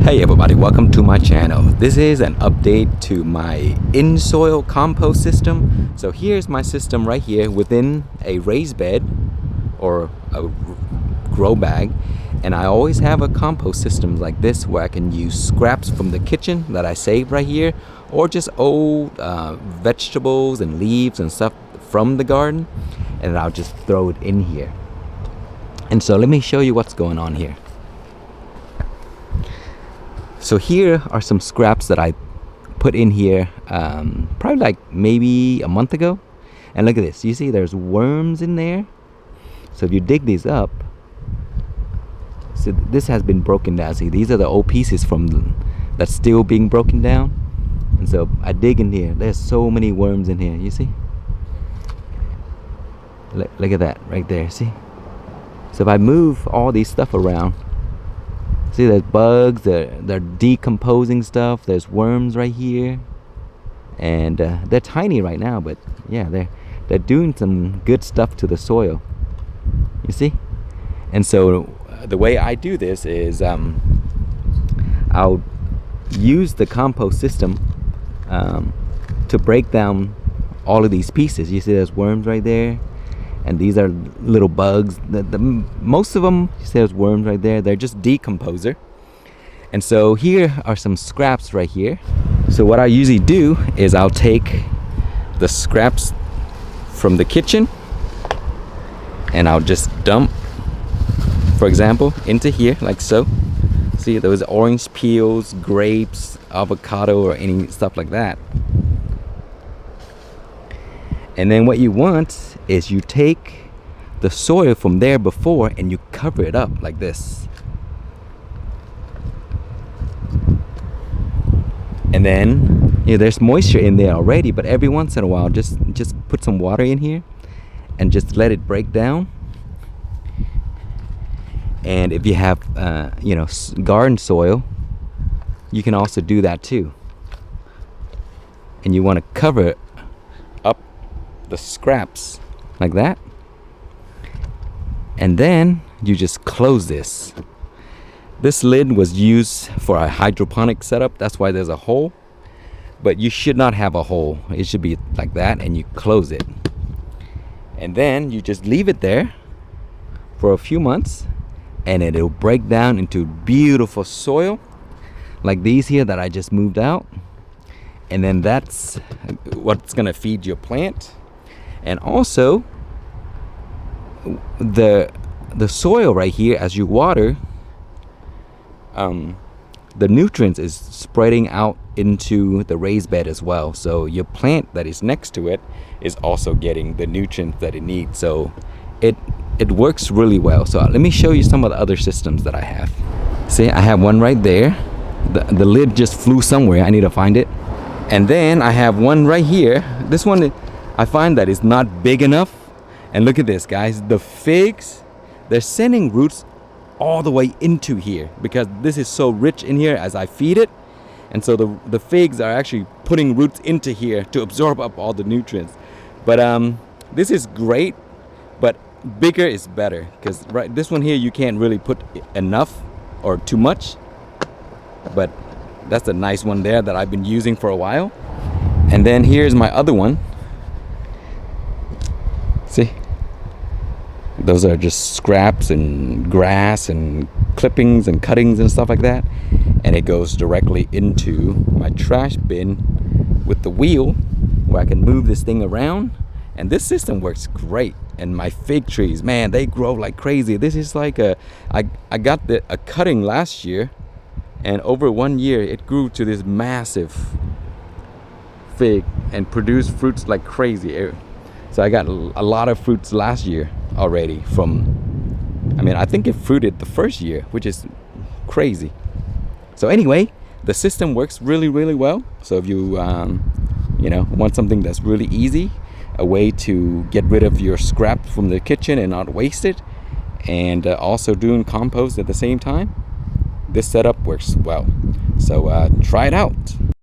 Hey everybody, welcome to my channel. This is an update to my in-soil compost system. So here's my system right here within a raised bed or a grow bag, and I always have a compost system like this where I can use scraps from the kitchen that I saved right here, or just old vegetables and leaves and stuff from the garden, and I'll just throw it in here. And so let me show you what's going on here. So here are some scraps that I put in here probably like maybe a month ago. And look at this. You see there's worms in there. So if you dig these up, so this has been broken down. See, these are the old pieces that's still being broken down. And so I dig in here. There's so many worms in here. You see? Look at that right there. See? So if I move all these stuff around, see, there's bugs, they're decomposing stuff, there's worms right here, and they're tiny right now, but yeah, they're doing some good stuff to the soil, you see. And so the way I do this is I'll use the compost system to break down all of these pieces. You see there's worms right there, and these are little bugs. Most of them, you see there's worms right there, they're just decomposer. And so here are some scraps right here. So what I usually do is I'll take the scraps from the kitchen and I'll just dump, for example, into here like so. See those orange peels, grapes, avocado, or any stuff like that. And then what you want is you take the soil from there before and you cover it up like this. And then, you know, there's moisture in there already, but every once in a while just put some water in here and just let it break down. And if you have garden soil, you can also do that too. And you want to cover up the scraps like that, and then you just close this. This lid was used for a hydroponic setup, that's why there's a hole, but you should not have a hole. It should be like that, and you close it, and then you just leave it there for a few months, and it'll break down into beautiful soil like these here that I just moved out. And then that's what's gonna feed your plant. And also the soil right here, as you water, the nutrients is spreading out into the raised bed as well. So your plant that is next to it is also getting the nutrients that it needs. So it works really well. So let me show you some of the other systems that I have. See, I have one right there. The lid just flew somewhere. I need to find it. And then I have one right here. This one, I find that it's not big enough. And look at this, guys. The figs, they're sending roots all the way into here because this is so rich in here as I feed it. And so the figs are actually putting roots into here to absorb up all the nutrients. But this is great, but bigger is better, because this one here you can't really put enough or too much. But that's a nice one there that I've been using for a while. And then here's my other one. See, those are just scraps and grass and clippings and cuttings and stuff like that, and it goes directly into my trash bin with the wheel where I can move this thing around. And this system works great. And my fig trees, man, they grow like crazy. This is like I got a cutting last year, and over 1 year it grew to this massive fig and produced fruits like crazy. So I got a lot of fruits last year already I think it fruited the first year, which is crazy. So anyway, the system works really, really well. So if you want something that's really easy, a way to get rid of your scrap from the kitchen and not waste it, and also doing compost at the same time, this setup works well. So try it out.